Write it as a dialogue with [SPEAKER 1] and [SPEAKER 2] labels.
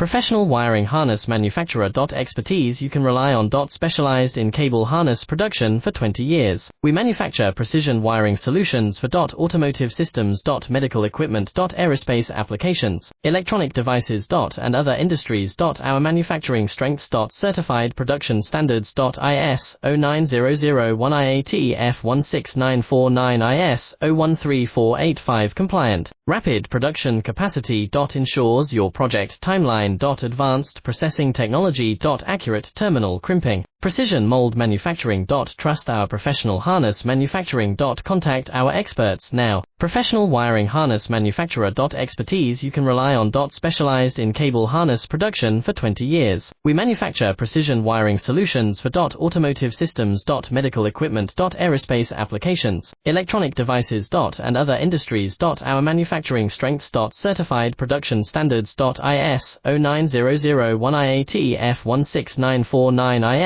[SPEAKER 1] Professional wiring harness manufacturer. Expertise you can rely on. Specialized in cable harness production for 20 years. We manufacture precision wiring solutions for automotive systems, medical equipment, aerospace applications, electronic devices, and other industries. Our manufacturing strengths. Certified production standards. IS 09001 IAT F16949 IS 013485 compliant. Rapid production capacity. Ensures your project timeline. Advanced processing technology. Accurate terminal crimping. Precision mold manufacturing. Trust our professional harness manufacturing. Contact our experts now. Professional wiring harness manufacturer. Expertise you can rely on. Specialized in cable harness production for 20 years. We manufacture precision wiring solutions for automotive systems, medical equipment, aerospace applications, electronic devices, and other industries. Our manufacturing strengths. Certified production standards. IS 09001 IAT F16949 IS